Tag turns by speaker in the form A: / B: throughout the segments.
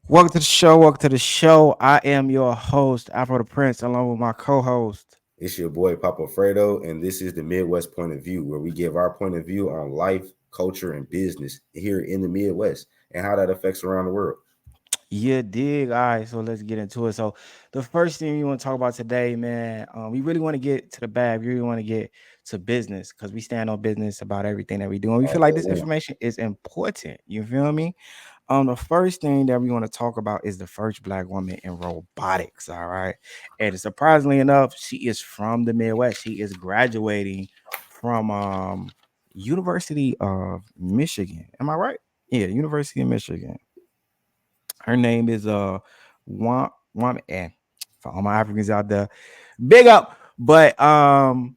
A: Welcome to the show. Welcome to the show. I am your host, Afro the Prince, along with my co-host.
B: It's your boy Papa Fredo, and this is the Midwest Point of View, where we give our point of view on life, culture, and business here in the Midwest and how that affects around the world.
A: Yeah, dig. All right, so let's get into it. So, the first thing we want to talk about today, man, we really want to get to the bag. We really want to get to business because we stand on business about everything that we do, and we
B: All
A: feel like
B: day
A: this
B: long.
A: information is important. You feel me? The first thing that we want to talk about is the first black woman in robotics. All right, and surprisingly enough, she is from the Midwest. She is graduating from University of Michigan. Am I right? Yeah, University of Michigan. Her name is Wam for all my Africans out there. Big up. But don't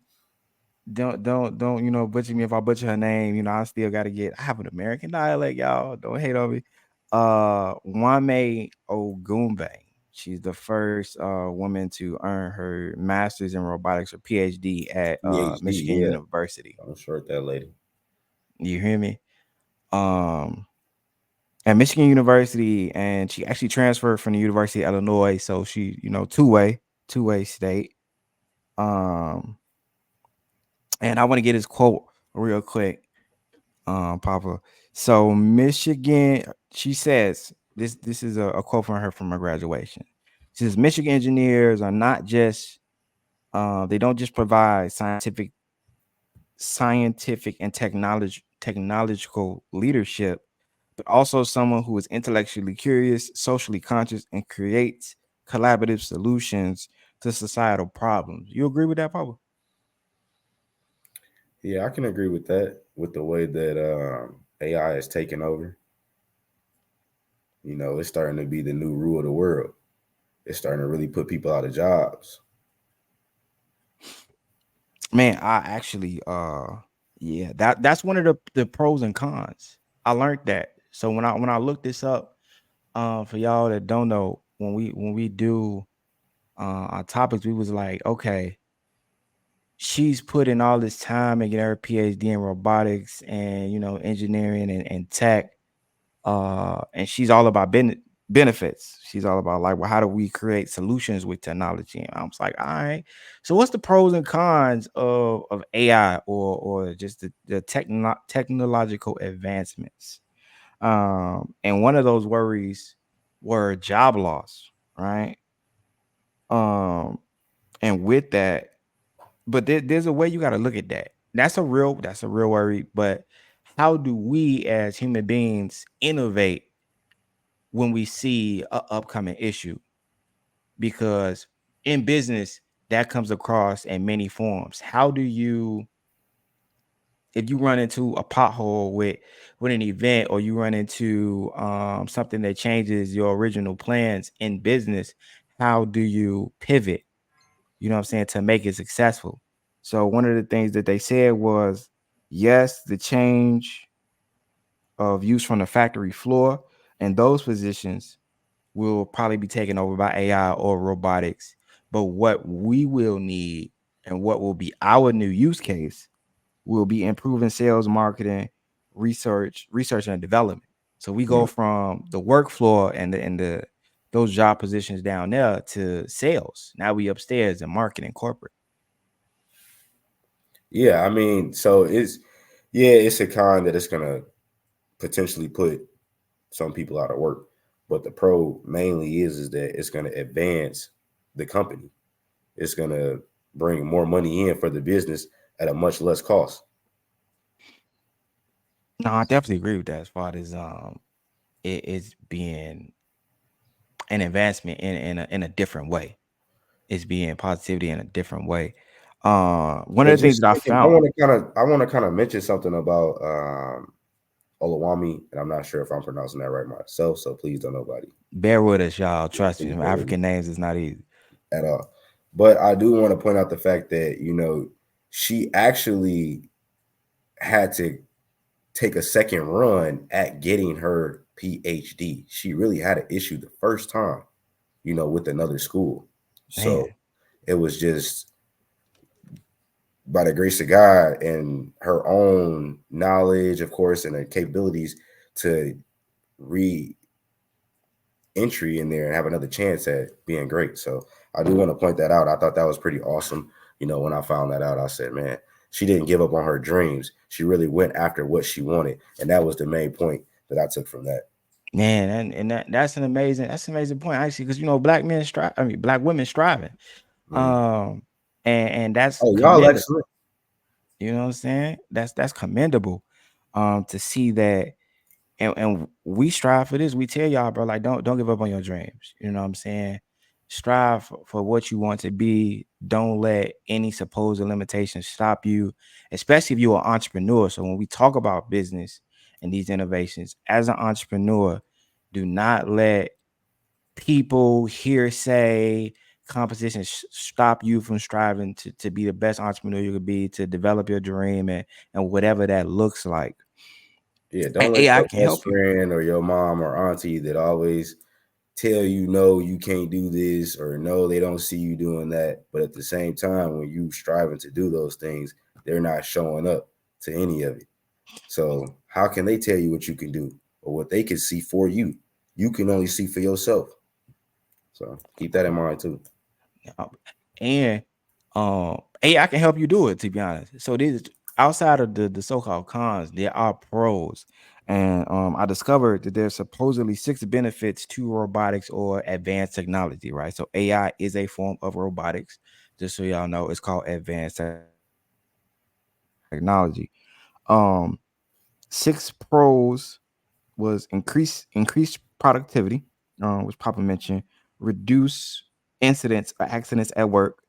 A: butcher me if I butcher her name. I still gotta get I have an American dialect, y'all. Don't hate on me. Wame Ogumbe. She's the first woman to earn her master's in robotics or PhD at
B: PhD,
A: Michigan
B: yeah.
A: University.
B: I'm short that lady.
A: You hear me? Um at Michigan University, and she actually transferred from the University of Illinois. So she, two way state. Um, and I want to get his quote real quick, Papa. So Michigan, she says this is a quote from her from her graduation. She says Michigan engineers are not just they don't just provide scientific and technological leadership, but also someone who is intellectually curious, socially conscious, and creates collaborative solutions to societal problems. You agree with that, Papa?
B: Yeah, I can agree with that, with the way that AI is taking over. It's starting to be the new rule of the world. It's starting to really put people out of jobs.
A: Man, I actually yeah, that's one of the pros and cons. I learned that. So when I looked this up, for y'all that don't know, when we do our topics, we was like, okay, she's put in all this time and get her PhD in robotics and engineering and tech. And she's all about benefits. She's all about like, well, how do we create solutions with technology? And I was like, all right. So what's the pros and cons of AI or just the technological advancements? And one of those worries were job loss, right? Um, and with that, but there's a way you got to look at that. That's a real worry. But how do we as human beings innovate when we see a upcoming issue? Because in business, that comes across in many forms. How do you, if you run into a pothole with an event, or you run into something that changes your original plans in business, how do you pivot? You know what I'm saying, to make it successful. So one of the things that they said was, yes, the change of use from the factory floor and those positions will probably be taken over by AI or robotics. But what we will need and what will be our new use case will be improving sales, marketing, research and development. So we go
B: Mm.
A: from the work floor and the those job positions down there to sales. Now we upstairs in marketing, corporate.
B: Yeah, I mean, so it's a con that it's gonna potentially put some people out of work. But the pro mainly is that it's going to advance the company. It's going to bring more money in for the business at a much less cost.
A: No, I definitely agree with that as far as it's being an advancement in a different way. It's being positivity in a different way. One of
B: And
A: the things
B: just
A: that I
B: thinking, I
A: found,
B: want to kind of I want to kind of mention something about Olawami, and I'm not sure if I'm pronouncing that right myself, so please don't nobody.
A: bear with us, y'all. Trust me,
B: Please
A: some
B: bear with me
A: African names is not easy.
B: at all. But I do want to point out the fact that she actually had to take a second run at getting her PhD. She really had an issue the first time, with another school.
A: Man,
B: So it was just by the grace of God and her own knowledge, of course, and her capabilities to re entry in there and have another chance at being great. So I do want to point that out. I thought that was pretty awesome. When I found that out, I said, man, she didn't give up on her dreams. She really went after what she wanted, and that was the main point that I took from that.
A: Man, that's an amazing point actually, because black men strive. I mean, black women striving,
B: Mm.
A: um, and that's
B: Oh, y'all
A: commendable.
B: excellent.
A: You know what I'm saying? That's commendable, to see that, and we strive for this. We tell y'all, bro, like don't give up on your dreams. You know what I'm saying? Strive for what you want to be. Don't let any supposed limitations stop you, especially if you're an entrepreneur. So when we talk about business and these innovations, as an entrepreneur, do not let people, hearsay, competition stop you from striving to be the best entrepreneur you could be, to develop your dream, and whatever that looks like.
B: Yeah,
A: And
B: don't let
A: AI
B: your
A: can
B: best
A: help you.
B: friend or your mom or auntie that always tell you no, you can't do this, or no, they don't see you doing that. But at the same time, when you striving to do those things, they're not showing up to any of it. So how can they tell you what you can do or what they can see for you? You can only see for yourself. So keep that in mind too.
A: Uh, and AI can help you do it, to be honest. So this, outside of the so-called cons, there are pros. And I discovered that there's supposedly 6 benefits to robotics or advanced technology, right? So AI is a form of robotics. Just so y'all know, it's called advanced technology. um 6 pros was increased productivity, which Papa mentioned, reduce incidents or accidents at work,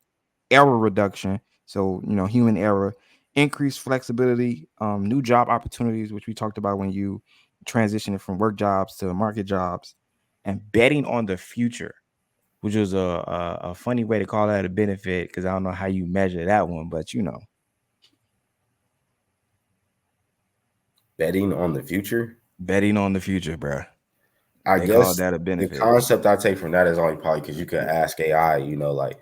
A: error reduction, so human error, increased flexibility, new job opportunities, which we talked about when you transitioning from work jobs to market jobs, and betting on the future, which was a funny way to call that a benefit, because I don't know how you measure that one, but
B: Betting on the future.
A: betting on the future, bro.
B: I
A: They call
B: guess
A: that a
B: the
A: benefit.
B: concept I take from that is only probably because you could ask AI, like,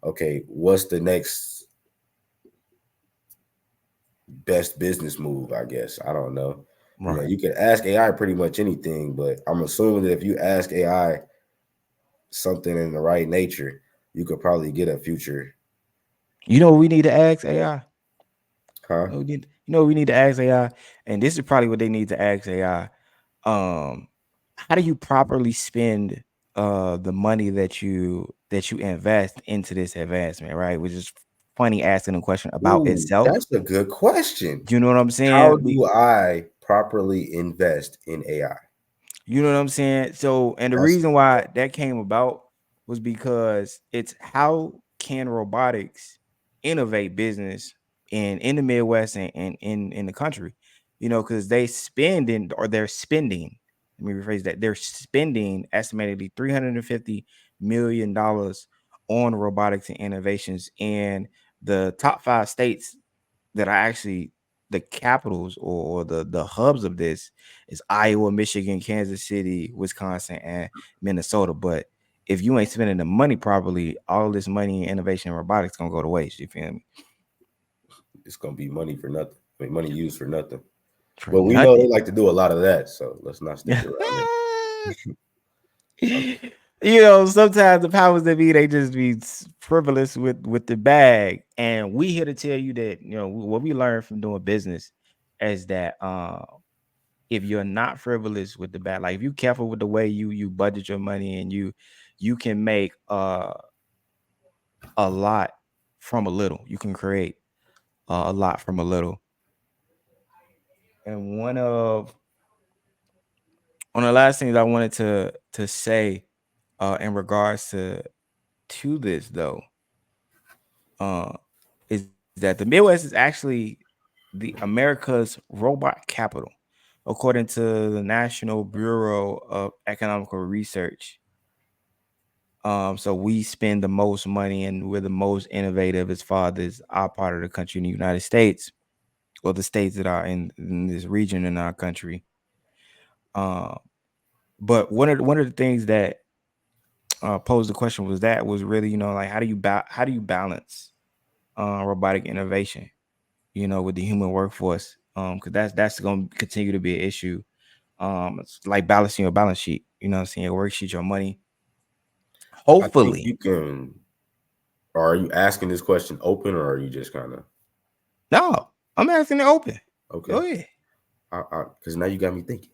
B: okay, what's the next best business move? I guess. I don't know.
A: Right.
B: You could ask AI pretty much anything, but I'm assuming that if you ask AI something in the right nature, you could probably get a future,
A: You know what we need to ask AI?
B: huh?
A: We need to ask AI, and this is probably what they need to ask AI. Um, how do you properly spend the money that you invest into this advancement, right? Which is funny, asking a question about
B: Ooh,
A: itself.
B: that's a good question.
A: You know what I'm
B: How
A: saying?
B: do I properly invest in AI?
A: You know what I'm saying? So, and the
B: That's
A: reason why that came about was because it's how can robotics innovate business in the Midwest and in the country, because they're spending. Let me rephrase that. They're spending estimatedly $350 million on robotics and innovations, and the top 5 states that are actually the capitals, or the hubs of this, is Iowa, Michigan, Kansas City, Wisconsin, and Minnesota. But if you ain't spending the money properly, all this money in innovation and robotics gonna go to waste. You feel me?
B: it's gonna be money for nothing. I mean, money used for nothing.
A: For
B: But we know
A: nothing.
B: they like to do a lot of that, so let's not stick around there.
A: Sometimes the powers that be, they just be frivolous with the bag, and we here to tell you that what we learned from doing business is that if you're not frivolous with the bag, like if you careful with the way you budget your money, and you can make a lot from a little. You can create a lot from a little. And one of the last things I wanted to say in regards to this though, uh, is that the Midwest is actually the America's robot capital, according to the National Bureau of Economical Research. So we spend the most money, and we're the most innovative as far as our part of the country in the United States, or the states that are in this region in our country. Uh, but one of the things that posed the question was really, like how do you balance robotic innovation, with the human workforce, because that's going to continue to be an issue It's like balancing your balance sheet. You know what I'm saying? Your worksheet, your money.
B: I think
A: Hopefully,
B: you can. Or are you asking this question open, or are you just kind of
A: no, I'm asking it open.
B: okay?
A: Go ahead.
B: Because now you got me thinking.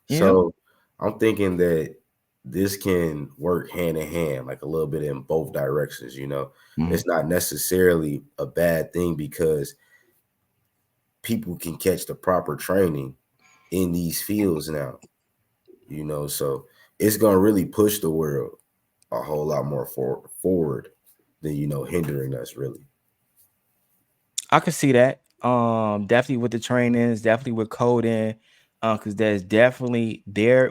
A: Yeah.
B: So I'm thinking that this can work hand in hand, like a little bit in both directions.
A: Mhm.
B: It's not necessarily a bad thing because people can catch the proper training in these fields now. So it's gonna really push the world a whole lot more forward than hindering us really.
A: I can see that. Definitely with the trainings, definitely with coding, because there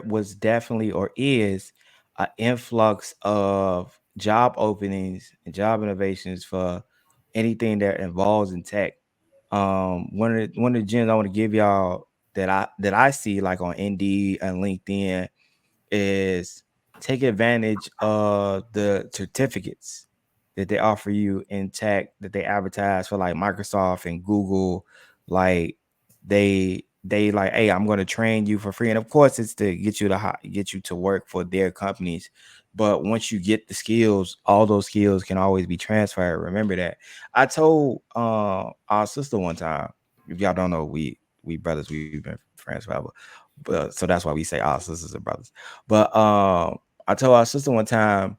A: was definitely or is an influx of job openings and job innovations for anything that involves in tech. One of the gems I want to give y'all that I see like on Indeed and LinkedIn is take advantage of the certificates that they offer you in tech that they advertise for like Microsoft and Google. Like they like, hey, I'm going to train you for free, and of course it's to get you to work for their companies. But once you get the skills, all those skills can always be transferred. Remember that. I told our sister one time, if y'all don't know, we brothers, we've been friends forever, but so that's why we say our sisters and brothers. But I told our sister one time,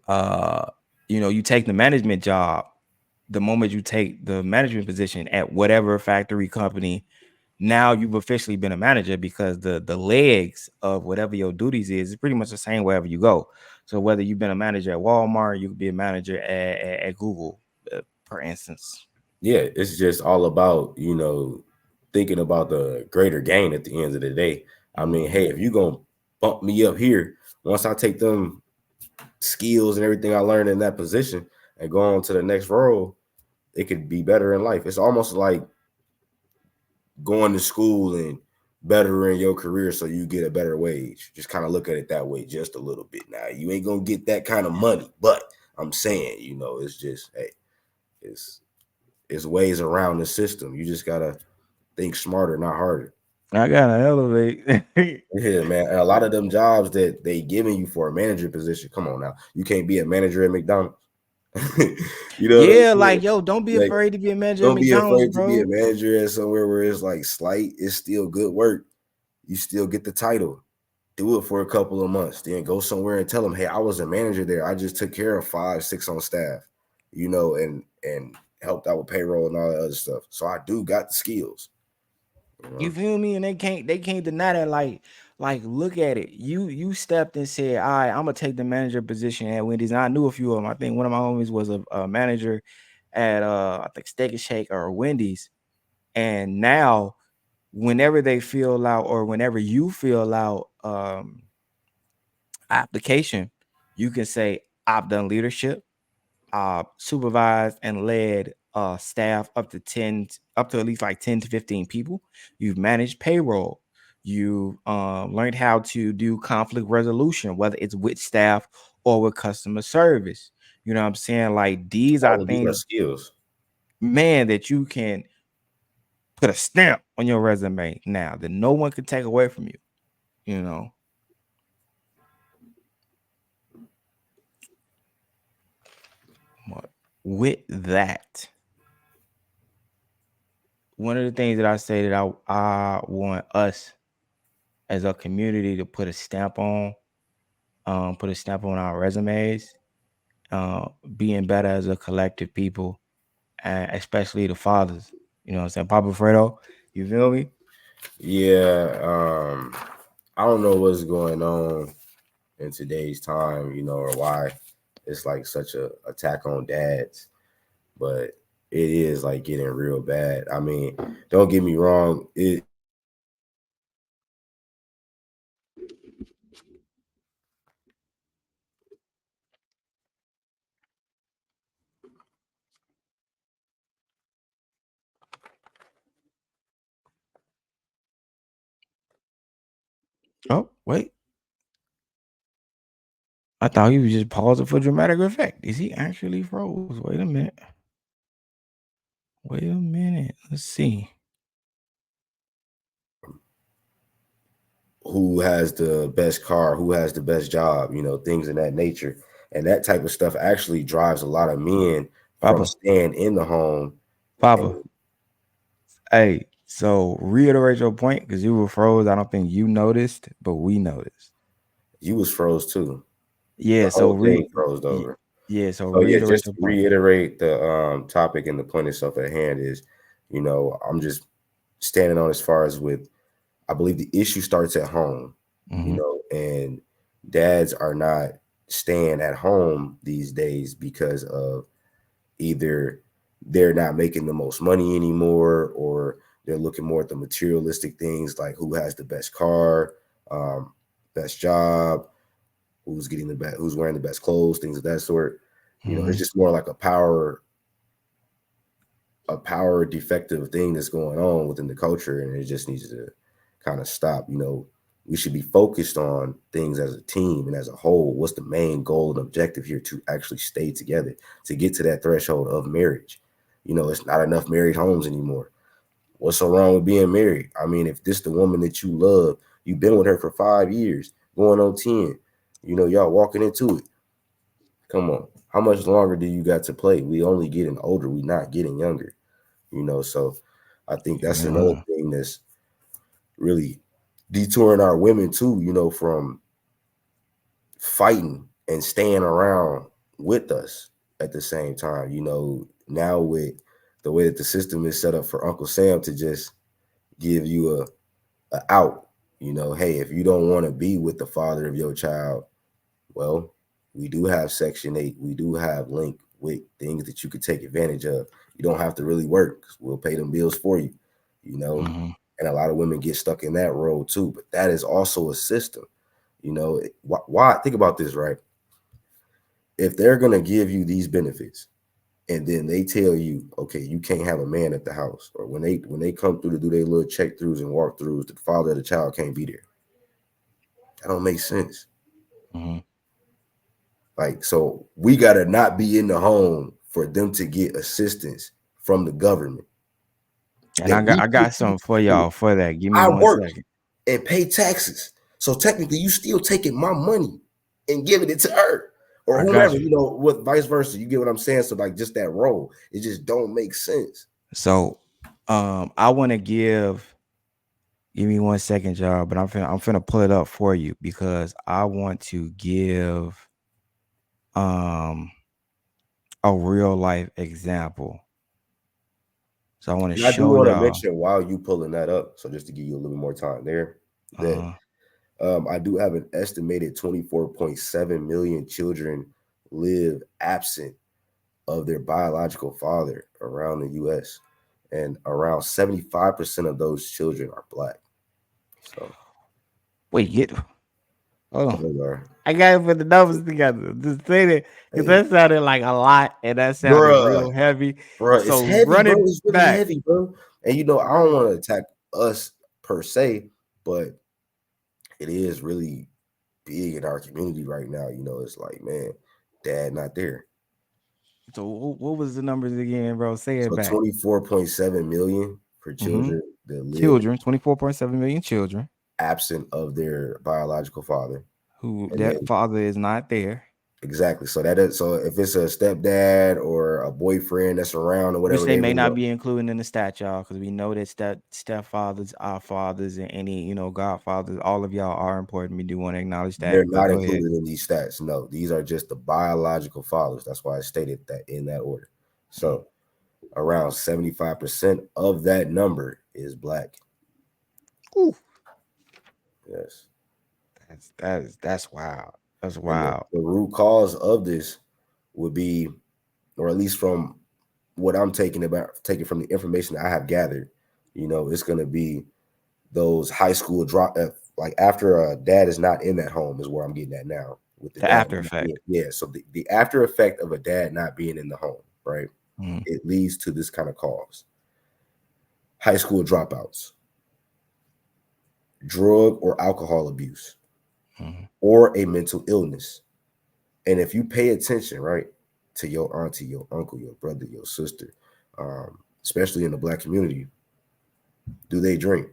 A: uh, you take the management job, the moment you take the management position at whatever factory company, now you've officially been a manager because the legs of whatever your duties is pretty much the same wherever you go. So whether you've been a manager at Walmart, you could be a manager at Google, for instance.
B: Yeah, it's just all about thinking about the greater gain at the end of the day. I mean, hey,
A: Mhm.
B: if you gonna bump me up here, once I take them skills and everything I learned in that position and go on to the next role, it could be better in life. It's almost like going to school and bettering your career so you get a better wage. Just kind of look at it that way just a little bit. Now, you ain't gonna get that kind of money, but I'm saying, it's just hey, it's it's ways around the system. You just gotta think smarter, not harder.
A: I gotta elevate.
B: Yeah, man. And a lot of them jobs that they giving you for a manager position, come on now. You can't be a manager at McDonald's. You know what I'm
A: Yeah,
B: saying?
A: like yo, don't be
B: Like,
A: afraid to be a manager at
B: don't be
A: McDonald's,
B: afraid to be a
A: bro.
B: manager at somewhere where it's like slight. It's still good work. You still get the title. Do it for a couple of months. Then go somewhere and tell them, hey, I was a manager there. I just took care of 5, 6 on staff, and helped out with payroll and all that other stuff. So I do got the skills. You
A: You
B: know?
A: feel me? And they can't deny that. Like look at it. You stepped and said, all right, I'm gonna take the manager position at Wendy's. And I knew a few of them. I think one of my homies was a manager at I think Steak and Shake or Wendy's. And now whenever they fill out or whenever you fill out application, you can say, I've done leadership, supervised and led staff up to at least like 10 to 15 people. You've managed payroll. You learned how to do conflict resolution, whether it's with staff or with customer service. You know what I'm saying? Like these are
B: All of these are
A: things,
B: skills.
A: man, that you can put a stamp on your resume now that no one can take away from you. You know, with that, one of the things that I say that I want us as a community to put a stamp on our resumes, being better as a collective people, and especially the fathers. You know what I'm saying? Papa Fredo, you feel me?
B: Yeah. I don't know what's going on in today's time, or why it's like such a attack on dads, but it is like getting real bad. I mean, don't get me wrong.
A: Oh, wait. I thought he was just pausing for dramatic effect. Is he actually froze? Wait a minute. Wait a minute. Let's see.
B: who has the best car, who has the best job, things in that nature. And that type of stuff actually drives a lot of men from
A: Papa,
B: staying in the home. And
A: Papa. Hey, so reiterate your point because you were froze. I don't think you noticed, but we noticed.
B: you was froze too. The
A: Yeah, so
B: whole thing froze
A: y-
B: over.
A: yeah, so
B: So yeah,
A: reiterate
B: just
A: your
B: to
A: point.
B: reiterate the topic and the point itself at hand is, I'm just standing on as far as with I believe the issue starts at home,
A: Mm-hmm.
B: and dads are not staying at home these days because of either they're not making the most money anymore, or they're looking more at the materialistic things like who has the best car, um, best job, who's getting the best, who's wearing the best clothes, things of that sort. It's
A: Mm-hmm.
B: just more like a power defective thing that's going on within the culture, and it just needs to kind of stop. We should be focused on things as a team and as a whole. What's the main goal and objective here to actually stay together, to get to that threshold of marriage? It's not enough married homes anymore. What's so wrong with being married? I mean, if this the woman that you love, you've been with her for 5 years, going on 10, y'all walking into it. Come on. How much longer do you got to play? We only getting older. We not getting younger. So I think that's another
A: Yeah.
B: thing that's really detouring our women too, from fighting and staying around with us at the same time. Now with the way that the system is set up for Uncle Sam to just give you a out, hey, if you don't want to be with the father of your child, well, we do have Section 8. We do have link with things that you could take advantage of. You don't have to really work. 'Cause we'll pay them bills for you, you know.
A: Mm-hmm.
B: And a lot of women get stuck in that role too. But that is also a system. Why? Think about this, right? If they're gonna give you these benefits, and then they tell you, okay, you can't have a man at the house, or when they come through to do their little check throughs and walk throughs, the father of the child can't be there. That don't make sense.
A: Mm-hmm.
B: Like, so we gotta not be in the home for them to get assistance from the government
A: And
B: that
A: I got
B: we
A: I
B: pay
A: got something for
B: taxes for.
A: y'all for that. Give me
B: I
A: one
B: work
A: second.
B: and pay taxes. So technically you still taking my money and giving it to her or
A: I got
B: whomever,
A: you.
B: what vice versa. You get what I'm saying? So like just that role, it just don't make sense.
A: So I want to give me one second, y'all, but I'm finna pull it up for you because I want to give um a real life example. So I want to
B: And I do
A: show
B: want to
A: y'all.
B: mention while you pulling that up, so just to give you a little more time there, that
A: Uh,
B: I do have an estimated 24.7 million children live absent of their biological father around the US. And around 75% of those children are black. So
A: wait, get hold on.
B: those are,
A: I got to put the numbers together. Just say that because
B: hey,
A: that sounded like a lot and that sounded
B: bruh,
A: real heavy.
B: it's
A: So
B: heavy,
A: run
B: bro.
A: it
B: It's really
A: back.
B: heavy, bro. And I don't want to attack us per se, but it is really big in our community right now. It's like, man, dad not there.
A: So what was the numbers again, bro? Say it
B: So
A: back.
B: 24.7 million for
A: Mm-hmm.
B: children that live
A: Children, 24.7 million children
B: absent of their biological father.
A: who
B: And
A: that
B: then
A: father is not there,
B: exactly. So if it's a stepdad or a boyfriend that's around or
A: which
B: whatever,
A: they
B: they
A: may
B: live
A: not
B: up.
A: be including in the stat, y'all, because we know that stepfathers, our fathers, and any godfathers, all of y'all are important. We do want to acknowledge that.
B: They're
A: But
B: not
A: go ahead.
B: included in these stats. No, these are just the biological fathers. That's why I stated that in that order.
A: Mm.
B: So around 75% of that number is black.
A: Ooh,
B: Yes.
A: that's wild. That's
B: And the,
A: wild.
B: the root cause of this would be, or at least from what I'm taking from the information that I have gathered, it's going to be those high school drop, like after a dad is not in that home is where I'm getting at now with the
A: The
B: dad
A: after
B: not being,
A: effect.
B: yeah. So the after effect of a dad not being in the home, right?
A: Mm,
B: It leads to this kind of cause: high school dropouts, drug or alcohol abuse,
A: mm,
B: or a mental illness. And if you pay attention, right, to your auntie, your uncle, your brother, your sister, especially in the black community, do they drink?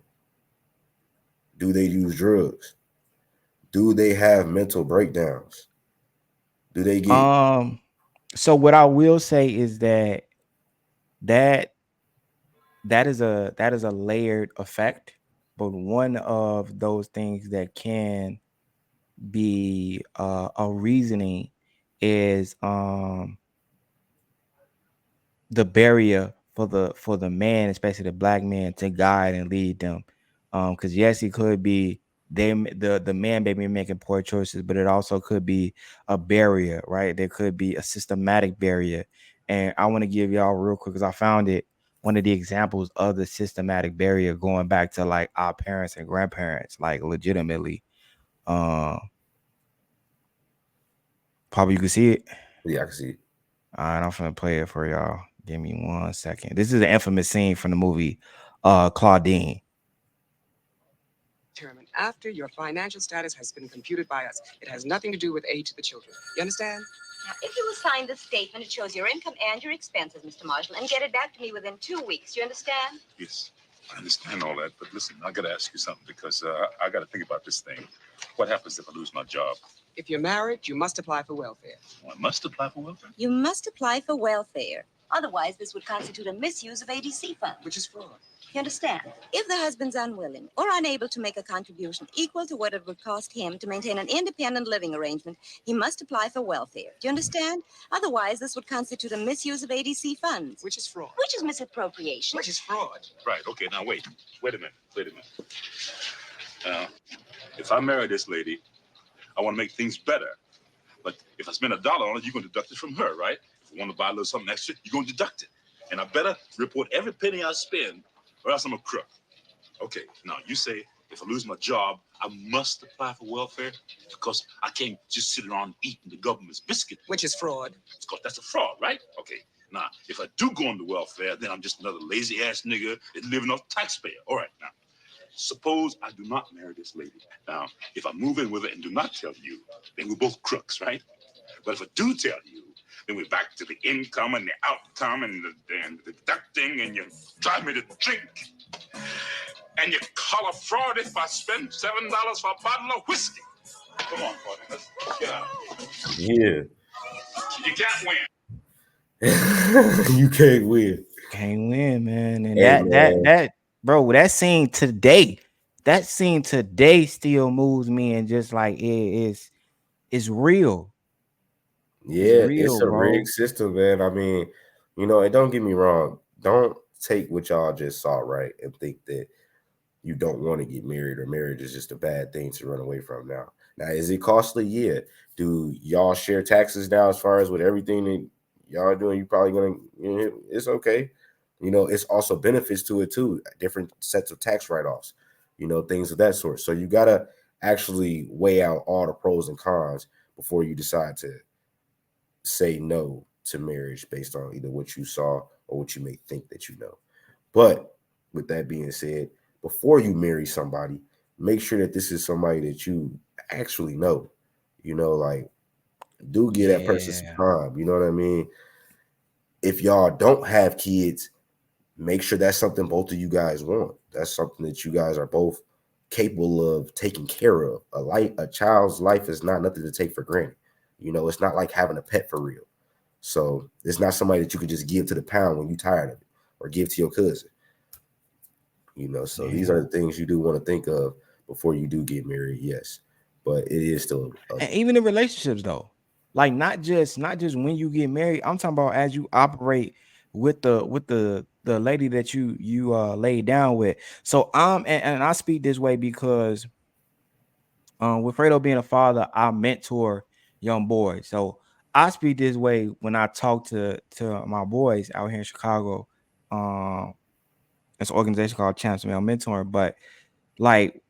B: Do they use drugs? Do they have mental breakdowns? Do they get
A: Um, so what I will say is that that is a layered effect, but one of those things that can be a reasoning is the barrier for the man, especially the black man, to guide and lead them. Because yes, it could be the man may be making poor choices, but it also could be a barrier, right? There could be a systematic barrier. And I want to give y'all real quick because I found it one of the examples of the systematic barrier going back to like our parents and grandparents, like legitimately. Um, probably you can see it.
B: yeah, I can see.
A: All right, I'm finna play it for y'all. Give me 1 second. This is an infamous scene from the movie Claudine.
C: Determined after your financial status has been computed by us. It has nothing to do with aid to the children. You understand?
D: Now, if you will sign this statement, it shows your income and your expenses, Mr. Marshall, and get it back to me within 2 weeks. You understand?
E: Yes, I understand all that, but listen, I gotta ask you something because I gotta think about this thing. What happens if I lose my job?
C: If you're married, you must apply for welfare.
E: Oh, I must apply for welfare?
D: You must apply for welfare. Otherwise, this would constitute a misuse of ADC funds.
C: Which is fraud.
D: You understand? If the husband's unwilling or unable to make a contribution equal to what it would cost him to maintain an independent living arrangement, he must apply for welfare. Do you understand? Otherwise, this would constitute a misuse of ADC funds.
C: Which is fraud.
D: Which is misappropriation.
C: Which is fraud.
E: Right, okay, now wait. Wait a minute, wait a minute. Now, if I marry this lady, I want to make things better. But if I spend $1 on it, you're going to deduct it from her, right? If I want to buy a little something extra, you're going to deduct it. And I better report every penny I spend, or else I'm a crook. Okay, now you say if I lose my job, I must apply for welfare because I can't just sit around eating the government's biscuit.
C: Which is fraud.
E: Because that's a fraud, right? Okay, now if I do go into welfare, then I'm just another lazy ass nigga that's living off taxpayer. All right, now. Suppose I do not marry this lady. Now, if I move in with her and do not tell you, then we're both crooks, right? But if I do tell you, then we're back to the income and the outcome and the deducting, and you drive me to drink. And you call a fraud if I spend $7 for a bottle of whiskey. Come on, partner, let's get out.
B: Yeah.
E: You can't win.
B: You can't win.
A: Can't win, man. And
B: Hey man.
A: that bro, that scene today still moves me and just like it's real. It's
B: Yeah, it's
A: real,
B: a rigged
A: bro.
B: system, man. I mean, and don't get me wrong. Don't take what y'all just saw, right, and think that you don't want to get married or marriage is just a bad thing to run away from now. Now, is it costly? Yeah. Do y'all share taxes now as far as with everything that y'all are doing? You probably gonna, it's okay. It's also benefits to it too, different sets of tax write-offs, things of that sort. So you gotta actually weigh out all the pros and cons before you decide to say no to marriage based on either what you saw or what you may think that you know. But with that being said, before you marry somebody, make sure that this is somebody that you actually know. Like do give that person some
A: Yeah.
B: time. You know what I mean? If y'all don't have kids, make sure that's something both of you guys want. That's something that you guys are both capable of taking care of. A child's life is not nothing to take for granted. It's not like having a pet for real. So it's not somebody that you can just give to the pound when you're tired of it or give to your cousin. So these
A: Yeah.
B: are the things you do want to think of before you do get married, yes. But it is still
A: And even in relationships though. Like not just when you get married. I'm talking about as you operate with the lady that you laid down with. So and I speak this way because with Fredo being a father, I mentor young boys. So I speak this way when I talk to my boys out here in Chicago. Um, it's an organization called Champs Male Mentoring. But like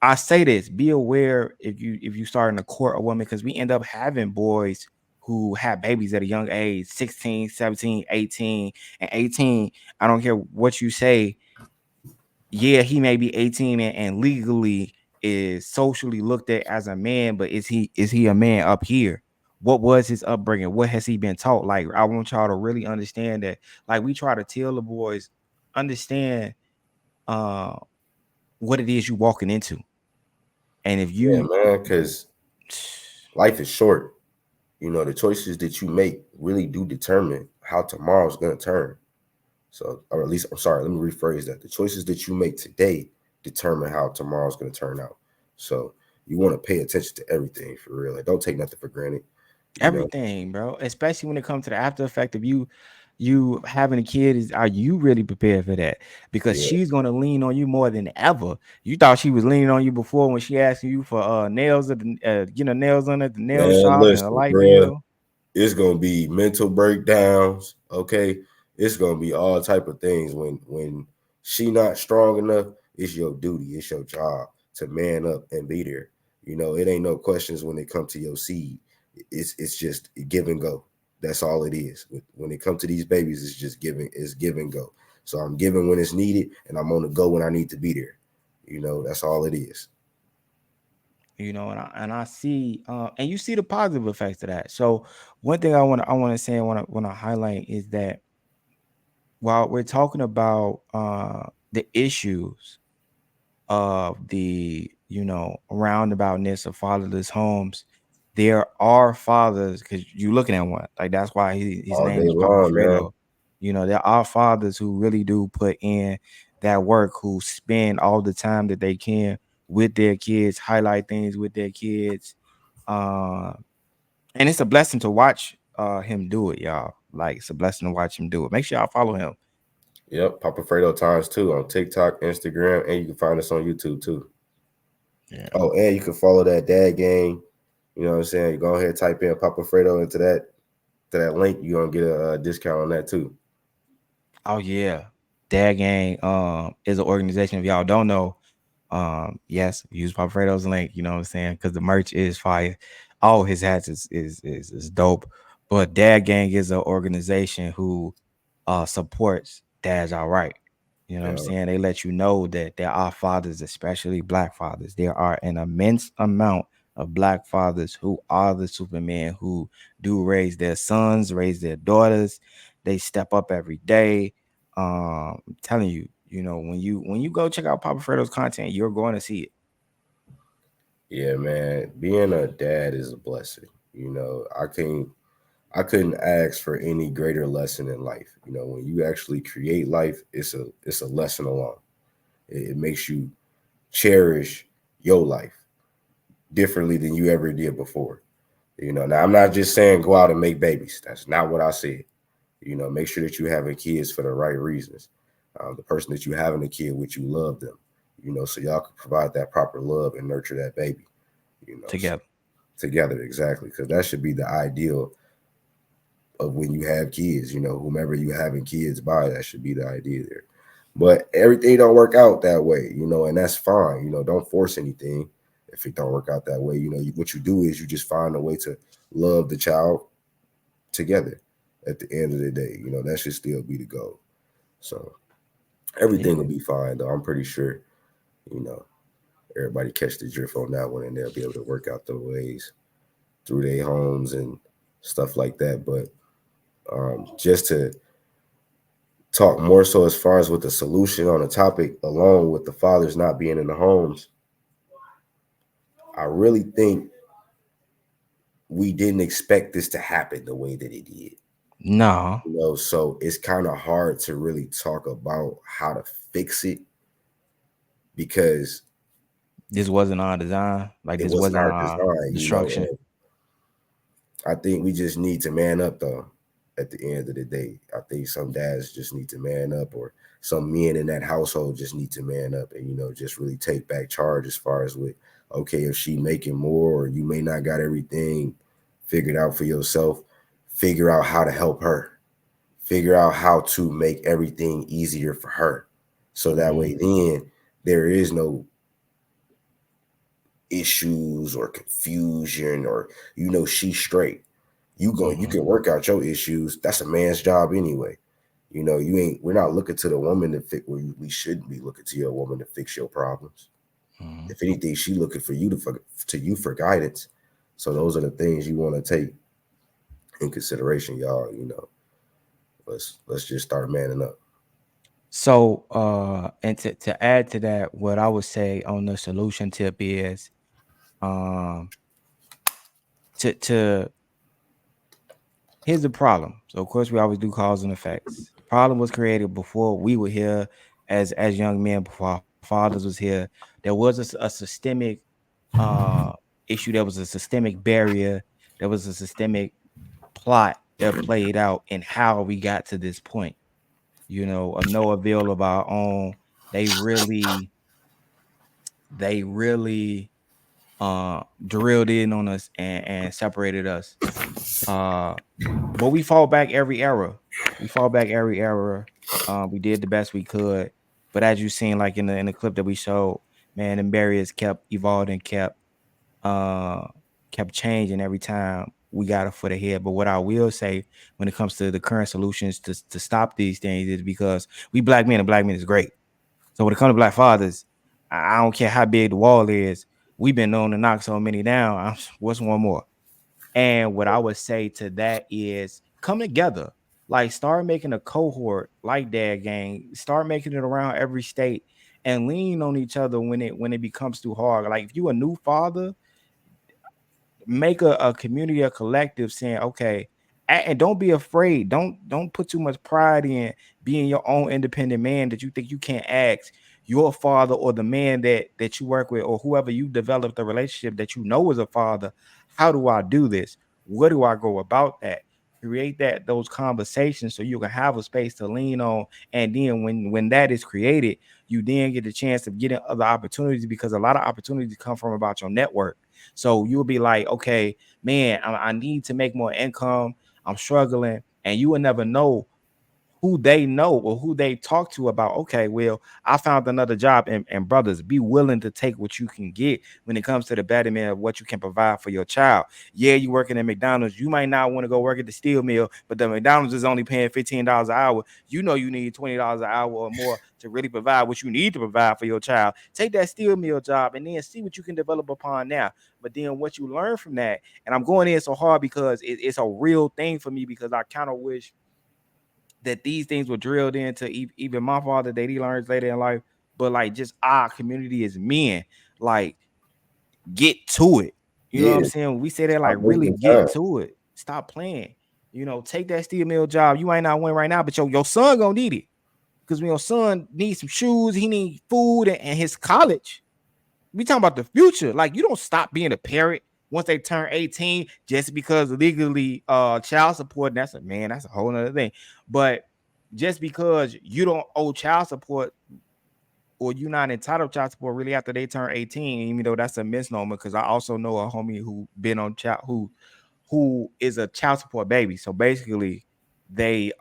A: I say this, be aware if you start in a court a woman, because we end up having boys who have babies at a young age, 16, 17, 18, and 18. I don't care what you say, yeah, he may be 18 and legally is socially looked at as a man, but is he a man up here? What was his upbringing? What has he been taught? Like, I want y'all to really understand that. Like, we try to tell the boys, understand uh what it is you walking into. And if
B: Yeah,
A: you
B: man, because life is short. The choices that you make really do determine how tomorrow's gonna turn. So, or at least, I'm sorry, let me rephrase that. The choices that you make today determine how tomorrow's gonna turn out. So, you want to pay attention to everything for real. Like, don't take nothing for granted. You know,
A: everything, bro, especially when it comes to the after effect of you having a kid, is are you really prepared for that? Because
B: yeah,
A: she's gonna lean on you more than ever. You thought she was leaning on you before when she asked you for nails at the nails on at the nail
B: man.
A: shop and a
B: Listen,
A: light
B: bro.
A: bill.
B: It's gonna be mental breakdowns. Okay, it's gonna be all type of things when she not strong enough. It's your duty, it's your job to man up and be there. It ain't no questions when it comes to your seed. It's just give and go. That's all it is. When it comes to these babies, it's just giving. It's give and go. So I'm giving when it's needed, and I'm on the go when I need to be there. That's all it is.
A: And I see and you see the positive effects of that. So one thing I want to say, I want to highlight is that while we're talking about the issues of the roundaboutness of fatherless homes, there are fathers, because you're looking at one like that's why his
B: All
A: name
B: day
A: is Papa
B: long, man.
A: Fredo. There are fathers who really do put in that work, who spend all the time that they can with their kids, highlight things with their kids, uh, and it's a blessing to watch him do it, y'all. Like, it's a blessing to watch him do it. Make sure y'all follow him.
B: Yep, Papa Fredo times two on TikTok, Instagram, and you can find us on YouTube too.
A: Yeah.
B: Oh, and you can follow that dad gang. You know what I'm saying? You go ahead and type in Papa Fredo into that link. You're gonna get a, discount on that too.
A: Oh yeah, Dad Gang is an organization. If y'all don't know, yes, use Papa Fredo's link. You know what I'm saying? Because the merch is fire. All his hats is dope. But Dad Gang is an organization who supports dads outright. You know what I'm
B: Yeah,
A: saying? They let you know that there are fathers, especially black fathers. There are an immense amount of black fathers who are the Superman, who do raise their sons, raise their daughters. They step up every day. I'm telling you, when you go check out Papa Fredo's content, you're going to see it.
B: yeah, man. Being a dad is a blessing. I couldn't ask for any greater lesson in life. When you actually create life, it's a lesson alone. It makes you cherish your life differently than you ever did before. Now I'm not just saying go out and make babies. That's not what I said. Make sure that you having kids for the right reasons. The person that you having a kid with, you love them. So y'all can provide that proper love and nurture that baby. So
A: Together.
B: together, exactly, because that should be the ideal of when you have kids. Whomever you having kids by, that should be the idea there. But everything don't work out that way, and that's fine. Don't force anything if it don't work out that way. What you do is you just find a way to love the child together at the end of the day. That should still be the goal. So
A: Yeah.
B: everything will be fine though. I'm pretty sure, you know, everybody catch the drift on that one and they'll be able to work out the ways through their homes and stuff like that. But just to talk more so as far as with the solution on the topic, along with the fathers not being in the homes, I really think we didn't expect this to happen the way that it did.
A: No,
B: So it's kind of hard to really talk about how to fix it because
A: this wasn't our design. Like,
B: it
A: this
B: wasn't
A: wasn't
B: our
A: our
B: design,
A: destruction.
B: and I think we just need to man up though. At the end of the day, I think some dads just need to man up, or some men in that household just need to man up and just really take back charge as far as with okay, if she making more or you may not got everything figured out for yourself, figure out how to help her, figure out how to make everything easier for her, so that
A: Mhm,
B: way then there is no issues or confusion, or she's straight. You
A: mhm,
B: can work out your issues. That's a man's job anyway. You ain't we're not looking to the woman to fix, we shouldn't be looking to your woman to fix your problems.
A: mhm.
B: If anything, she looking for you to you for guidance. So those are the things you want to take in consideration, y'all. Let's just start manning up.
A: So, and to add to that, what I would say on the solution tip is, Um, to here's the problem. So of course we always do cause and effects. The problem was created before we were here as young men, before our fathers was here. There was a systemic uh issue, there was a systemic barrier, there was a systemic plot that played out in how we got to this point. A no avail of our own. They really, they really drilled in on us and separated us. Uh but we fought back every era. We fought back every era. We did the best we could. But as you seen, like in the clip that we showed, man, the barriers kept evolving, uh kept changing every time we got a foot ahead. But what I will say when it comes to the current solutions to stop these things is because we black men and black men is great. So when it comes to black fathers, I don't care how big the wall is. We've been known to knock so many down. What's one more? And what I would say to that is come together. Like start making a cohort like that gang. Start making it around every state and lean on each other when it becomes too hard. Like if you a new father, make a community, a collective saying, okay, and don't be afraid. Don't put too much pride in being your own independent man that you think you can't ask your father or the man that you work with or whoever you developed a relationship that you know is a father. How do I do this? What do I go about that? Create those conversations so you can have a space to lean on. And then when that is created, you then get the chance of getting other opportunities because a lot of opportunities come from about your network. So you'll be like, okay, man, I need to make more income. I'm struggling. And you will never know who they know or who they talk to about, okay, well, I found another job. And brothers, be willing to take what you can get when it comes to the betterment of what you can provide for your child. Yeah, you working at McDonald's. You might not want to go work at the steel mill, but the McDonald's is only paying $15 an hour. You know you need $20 an hour or more to really provide what you need to provide for your child. Take that steel mill job and then see what you can develop upon now. But then what you learn from that, and I'm going in so hard because it's a real thing for me because I kind of wish that these things were drilled into even my father that he learns later in life. But like just our community as men, like get to it. You know what I'm
B: Yeah,
A: saying? We say that
B: stop
A: like really
B: wasting
A: get
B: time.
A: to it. Stop playing. Take that steel mill job. You might not win right now, but your son gonna need it. Because when your son needs some shoes, he needs food and his college. We talking about the future. Like you don't stop being a parent once they turn 18 just because legally child support. That's a whole nother thing. But just because you don't owe child support or you're not entitled to child support really after they turn 18, even though that's a misnomer, because I also know a homie who been on child who is a child support baby. So basically they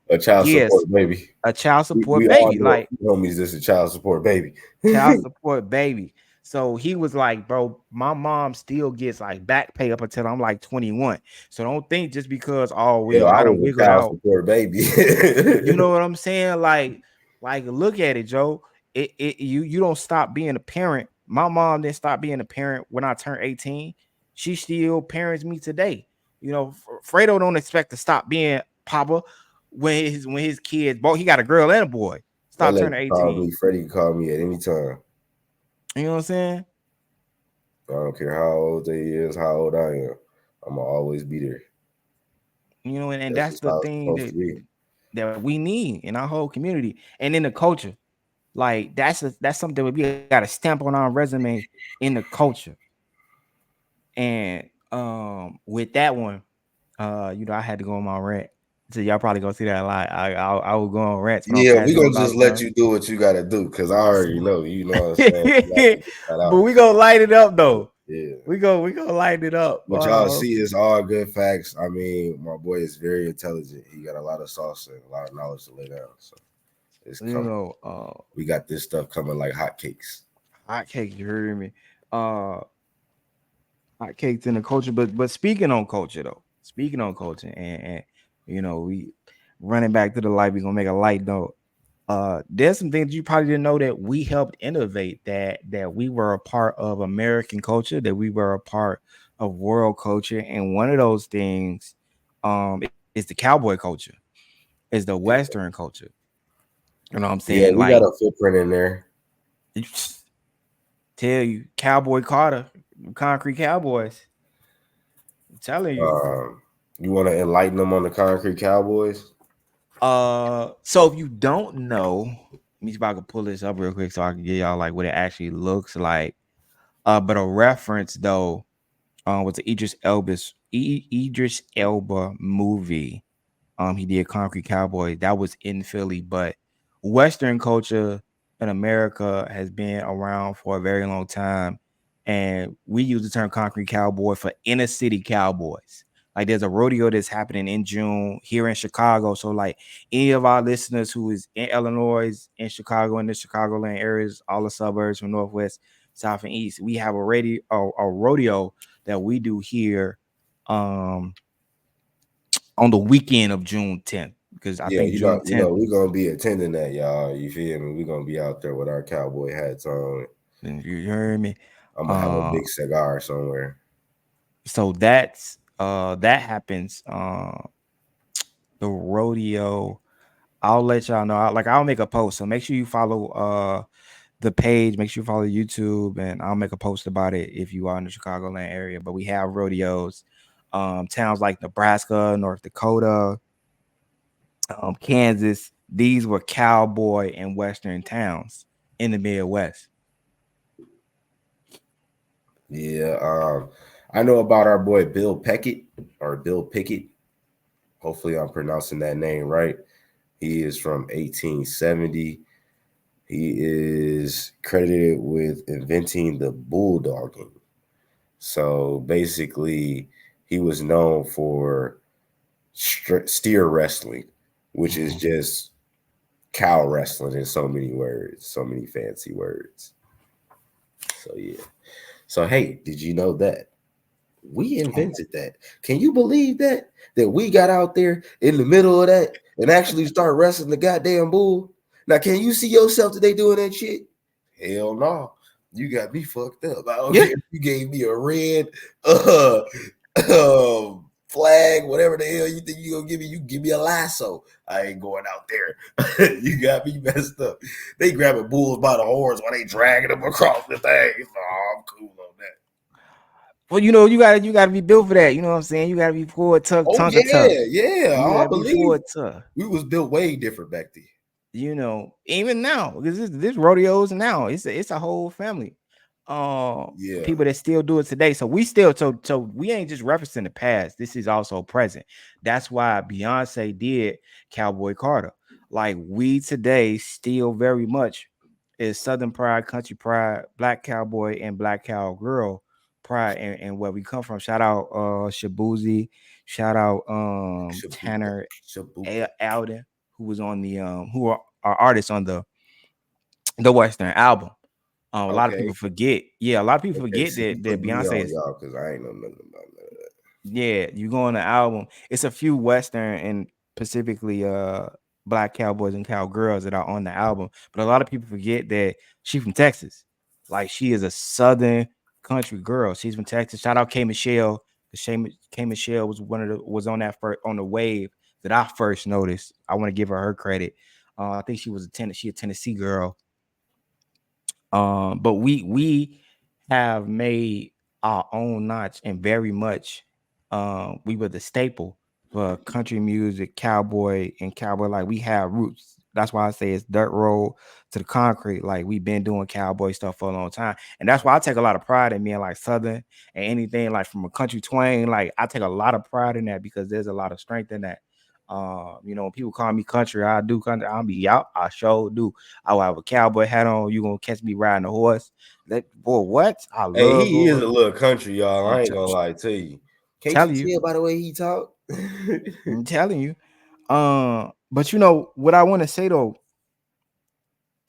B: A child
A: yes,
B: support baby.
A: a child
B: We
A: support
B: all
A: baby.
B: know
A: Like
B: homies. This is a child support baby.
A: child support baby. So he was like, bro, my mom still gets like back pay up until I'm like 21. So don't think just because, oh,
B: Hell,
A: well,
B: I
A: I
B: was
A: don't
B: a
A: wiggled
B: child
A: out.
B: support baby.
A: You know what I'm saying? Like look at it, Joe. You don't stop being a parent. My mom didn't stop being a parent when I turned 18. She still parents me today. Fredo don't expect to stop being Papa when his kids, both he got a girl and a boy.
B: That
A: Stop
B: lady
A: turning
B: call
A: 18.
B: me. Freddie can call me at any time.
A: You know what I'm saying?
B: I don't care how old they is, how old I am. I'ma always be there.
A: And
B: That's
A: that's
B: just
A: the
B: how it's
A: thing
B: supposed
A: that
B: to be.
A: that we need in our whole community and in the culture. Like that's something that we got to stamp on our resume in the culture. And with that one, I had to go on my rant. So y'all probably gonna see that a lot. I will go on rants, but I'm
B: Yeah, we
A: passionate
B: gonna
A: about
B: just let
A: something.
B: you do what you gotta do because I already know. You know what I'm saying? You gotta get that
A: But
B: out.
A: we gonna light it up
B: So,
A: though.
B: yeah.
A: We gonna light it up.
B: But y'all see, it's all good facts. I mean, my boy is very intelligent. He got a lot of sauce and a lot of knowledge to lay down. So it's
A: you
B: coming.
A: know,
B: We got this stuff coming like hotcakes.
A: hot cake. You heard me. Uh, hot cakes in the culture. But speaking on culture, and we running back to the light. We gonna make a light note. There's some things you probably didn't know that we helped innovate, that we were a part of American culture, that we were a part of world culture, and one of those things is the cowboy culture, is the
B: Yeah,
A: Western culture. You know what I'm
B: yeah,
A: saying?
B: we
A: Like
B: got a footprint in there.
A: tell you, Cowboy Carter. Concrete Cowboys. I'm telling you.
B: You want to enlighten them on the Concrete Cowboys?
A: So if you don't know, let me see if I can pull this up real quick so I can get y'all like what it actually looks like. But a reference though, was the Idris Elba movie. He did Concrete Cowboy. That was in Philly, but Western culture in America has been around for a very long time, and we use the term Concrete Cowboy for inner city cowboys. Like there's a rodeo that's happening in June here in Chicago. So like any of our listeners who is in Illinois, in Chicago, in the Chicagoland areas, all the suburbs from Northwest, South, and East, we have a rodeo that we do here. On the weekend of June 10th, because I
B: Yeah,
A: think June 10th,
B: we're gonna be attending that, y'all. You feel me? We're gonna be out there with our cowboy hats on.
A: you heard me.
B: I'm gonna have a
A: Uh,
B: big cigar somewhere.
A: so that happens. The rodeo. I'll let y'all know. I'll make a post. So make sure you follow the page. Make sure you follow YouTube, and I'll make a post about it if you are in the Chicagoland area. But we have rodeos, towns like Nebraska, North Dakota, Kansas. These were cowboy and western towns in the Midwest.
B: Yeah, I know about our boy Bill Peckett or Bill Pickett. Hopefully, I'm pronouncing that name right. He is from 1870. He is credited with inventing the bulldogging. So basically, he was known for steer wrestling, which is
A: Mhm.
B: just cow wrestling in so many words, so many fancy words. So yeah. So hey, did you know that we invented that? Can you believe that? That we got out there in the middle of that and actually start wrestling the goddamn bull. Now, can you see yourself today doing that shit? Hell no. You got me fucked up. I don't
A: Yeah.
B: care if you gave me a red flag, whatever the hell you think you gonna give me. You give me a lasso. I ain't going out there. You got me messed up. They grabbing bulls by the horns while they dragging them across the thing. Oh, I'm cool on that.
A: Well, you gotta be built for that. You know what I'm saying? You gotta be forward tuck,
B: Oh
A: tongue a tuck.
B: yeah, yeah.
A: You
B: I
A: gotta be
B: believe
A: forward tuck.
B: we was built way different back then.
A: Even now, because this rodeos now, it's a whole family.
B: Yeah,
A: People that still do it today. So we still so we ain't just referencing the past. This is also present. That's why Beyonce did Cowboy Carter. Like we today still very much is Southern pride, country pride, black cowboy, and black cowgirl pride, and where we come from. Shout out Shabuzi, shout out
B: Shabuka,
A: Tanner
B: Shabuka.
A: Alden, who was on the who are artists on the Western album. A lot of
B: Okay,
A: people forget. Yeah, a lot of people
B: okay.
A: forget
B: See, you
A: that
B: put me
A: Beyonce
B: on
A: is.
B: y'all because I ain't know nothing about none of that.
A: Yeah, you go on the album. It's a few Western and specifically black cowboys and cowgirls that are on the album. But a lot of people forget that she's from Texas. Like she is a southern country girl. She's from Texas. Shout out K Michelle. K Michelle was was on that first on the wave that I first noticed. I want to give her credit. I think she a Tennessee girl. But we have made our own notch and very much we were the staple for country music, cowboy and cowboy. Like we have roots. That's why I say it's dirt road to the concrete. Like we've been doing cowboy stuff for a long time. And that's why I take a lot of pride in being like Southern and anything like from a country twang. Like I take a lot of pride in that because there's a lot of strength in that. When people call me country, I do country. I'll be out. I sure do. I will have a cowboy hat on. You gonna catch me riding a horse. That boy, what? I
B: Hey,
A: love
B: he is
A: going.
B: a little country, y'all.
A: I'm
B: I ain't gonna lie to you. Can't you
A: telling you.
B: tell by the way he talk?
A: I'm telling you. But what I want to say though,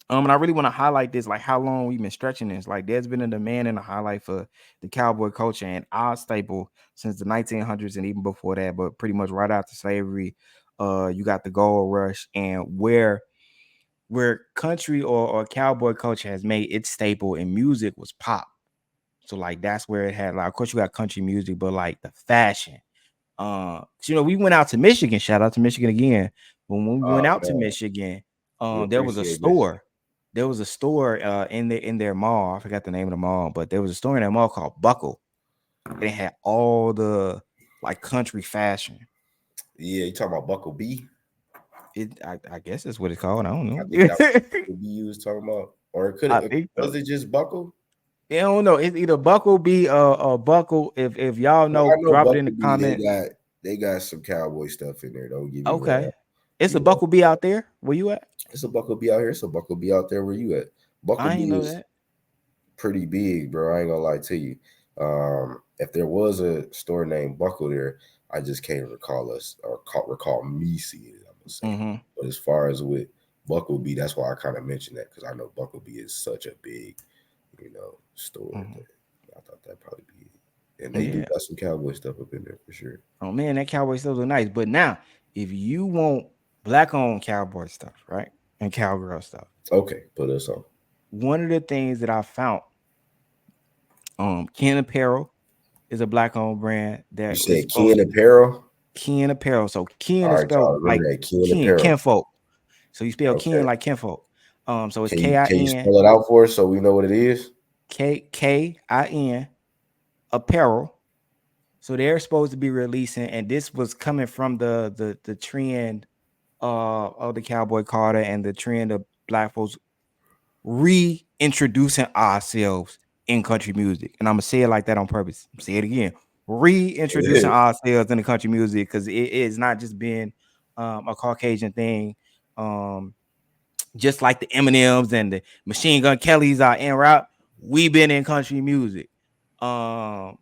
A: and I really want to highlight this, like how long we've been stretching this. Like there's been a demand and a highlight for the cowboy culture and our staple since the 1900s and even before that, but pretty much right after slavery. You got the gold rush and where country or cowboy culture has made its staple in music was pop. So like that's where it had like of course you got country music, but like the fashion. We went out to Michigan. Shout out to Michigan again. When we went
B: Oh
A: out to
B: man,
A: Michigan,
B: we
A: there was a
B: appreciate Michigan.
A: store. there was a store in their mall. I forgot the name of the mall, but there was a store in that mall called Buckle. And it had all the like country fashion.
B: Yeah, you talking about Buckle B?
A: I guess that's what it's called. I don't
B: I
A: know.
B: think that was Buckle B you was talking about, or it could
A: I
B: have
A: think
B: was
A: so.
B: it just Buckle?
A: Yeah, I don't know. It's either Buckle B or Buckle. If y'all
B: Well, I
A: know,
B: know
A: drop it in the
B: Buckle B.
A: comments.
B: They got some cowboy stuff in there. Don't get me wrong.
A: Okay. It's a
B: You know,
A: Buckle B out there. Where you at?
B: it's a Buckle B out here. It's a Buckle B out there. Where you at? Buckle
A: I
B: B
A: ain't know
B: is
A: that.
B: pretty big, bro. I ain't gonna lie to you. If there was a store named Buckle there, I just can't recall us or recall me seeing it. I'm gonna say,
A: Mm-hmm.
B: but as far as with Bucklebee, that's why I kind of mentioned that because I know Bucklebee is such a big, store
A: Mm-hmm.
B: that I thought that'd probably be it. And they do
A: Yeah.
B: got some cowboy stuff up in there for sure.
A: Oh man, that cowboy stuff are nice. But now, if you want black owned cowboy stuff, right? And cowgirl stuff,
B: Okay, put us on.
A: one of the things that I found, Ken Apparel is a black owned brand
B: You
A: that is
B: said
A: supposed
B: Ken Apparel.
A: Ken Apparel. So Ken
B: All
A: is
B: right, y'all
A: spelled
B: remember
A: like
B: that Ken
A: Ken,
B: Apparel.
A: Kinfolk. So you spell Ken
B: Okay,
A: like Kinfolk. So it's
B: can
A: K
B: you
A: I
B: can you
A: N
B: spell it out for us so we know what it is?
A: K I N Apparel. So they're supposed to be releasing, and this was coming from the trend of the cowboy Carter and the trend of black folks reintroducing ourselves in country music. And I'm gonna say it like that on purpose. Say it again. Reintroducing ourselves in the country music because it is not just been a Caucasian thing. Um, just like the Eminems and the Machine Gun Kellys are in rap, we've been in country music. Um,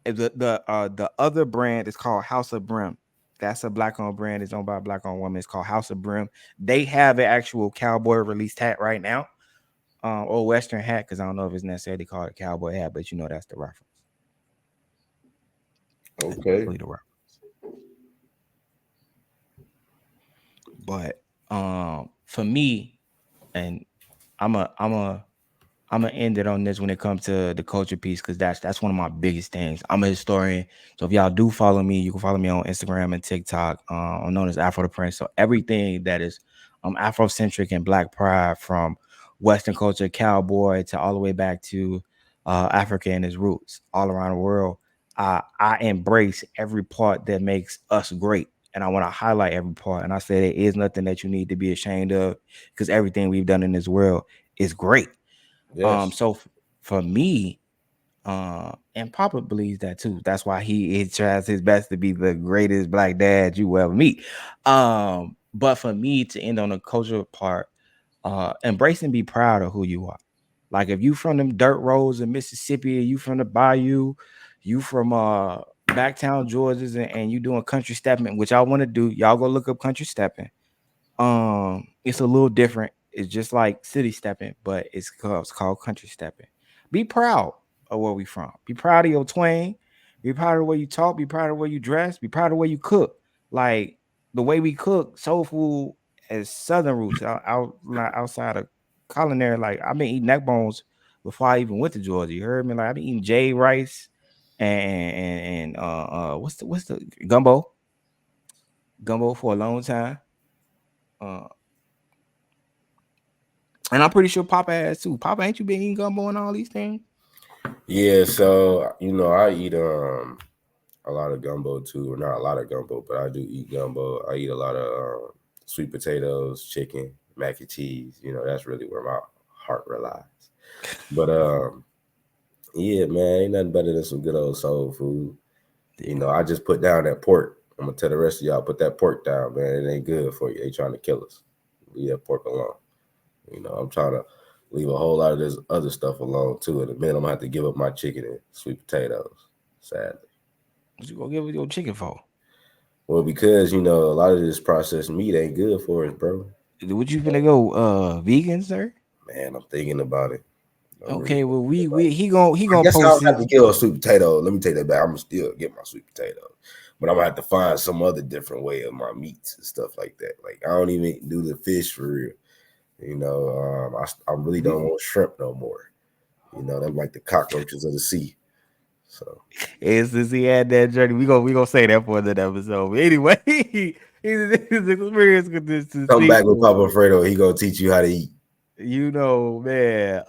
A: the other brand is called House of Brim. That's a black owned brand. It's owned by a black owned woman. It's called House of Brim. They have an actual cowboy released hat right now, or Western hat, because I don't know if it's necessarily called a cowboy hat, but you know that's the reference. That's
B: Okay.
A: definitely the reference. But for me, and I'm a I'm a I'm gonna end it on this when it comes to the culture piece because that's one of my biggest things. I'm a historian, so if y'all do follow me, you can follow me on Instagram and TikTok. I'm known as Afro the Prince. So everything that is Afrocentric and Black pride, from Western culture, cowboy, to all the way back to Africa and its roots, all around the world. I embrace every part that makes us great, and I want to highlight every part. And I say there is nothing that you need to be ashamed of because everything we've done in this world is great.
B: Yes.
A: So for me, and Papa believes that too. That's why he tries his best to be the greatest black dad you will ever meet. But for me to end on the cultural part, embrace and be proud of who you are. Like if you from them dirt roads in Mississippi, you from the bayou, you from Backtown, Georgia's, and you doing country stepping, which I want to do. Y'all go look up country stepping. It's a little different. It's just like city stepping, but it's called country stepping. Be proud of where we from. Be proud of your twang. Be proud of the way you talk. Be proud of the way you dress. Be proud of the way you cook. Like the way we cook soul food as Southern roots like, outside of culinary. Like I've been eating neck bones before I even went to Georgia. You heard me? Like I've been eating jade rice and what's the gumbo for a long time. Uh, And I'm pretty sure Papa has too. Papa, ain't you been eating gumbo and all these things?
B: Yeah. So I eat a lot of gumbo too, or not a lot of gumbo, but I do eat gumbo. I eat a lot of sweet potatoes, chicken, mac and cheese. That's really where my heart relies. But yeah, man, ain't nothing better than some good old soul food.
A: Yeah.
B: I just put down that pork. I'm gonna tell the rest of y'all, put that pork down, man. It ain't good for you. They trying to kill us. Leave that pork alone. I'm trying to leave a whole lot of this other stuff alone too. And then I'm gonna have to give up my chicken and sweet potatoes. Sadly.
A: What you gonna give with your chicken for?
B: Well, because a lot of this processed meat ain't good for us, bro.
A: Would you finna go vegan, sir?
B: Man, I'm thinking about it. I'm really
A: Okay, well
B: thinking about
A: we
B: it.
A: he
B: I
A: gonna
B: guess I
A: post
B: don't have
A: his.
B: to get a sweet potato. Let me take that back. I'm gonna still get my sweet potatoes, but I'm gonna have to find some other different way of my meats and stuff like that. Like I don't even do the fish for real. I really don't want shrimp no more. They're like the cockroaches of the sea. So
A: And since he had that journey, we gonna say that for another episode. But anyway, his experience with this
B: come back with
A: seafood.
B: Papa Fredo. He gonna teach you how to eat.
A: you know, man.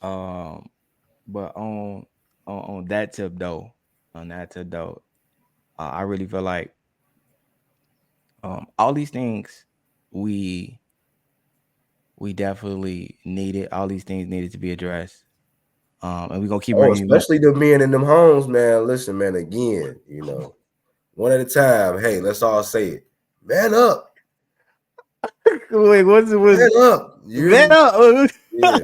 A: Um, but on that tip though, I really feel like all these things we definitely needed. All these things needed to be addressed. And we're gonna keep
B: Oh,
A: bringing you
B: especially the men in them homes, man. Listen, man. Again, one at a time. Hey, let's all say it. Man up,
A: Wait, what's it was
B: man up. You hear
A: man
B: me?
A: up?
B: Yeah.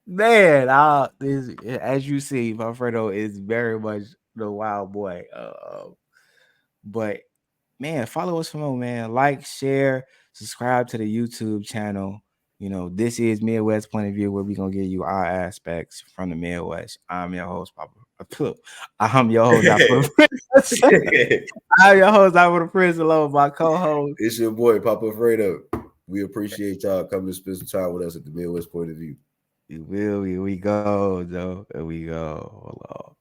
A: Man, this as you see, my Fredo is very much the wild boy. But man, follow us for more, man. Like, share, subscribe to the YouTube channel. You know, this is Midwest Point of View, where we're gonna give you our aspects from the Midwest. I'm your host, Papa. I'm your host, I put a Prince. I'm your host, I put a Prince along with my co-host.
B: It's your boy, Papa Fredo. We appreciate y'all coming to spend some time with us at the Midwest Point of View.
A: We go, Joe. Here we go. Hold on.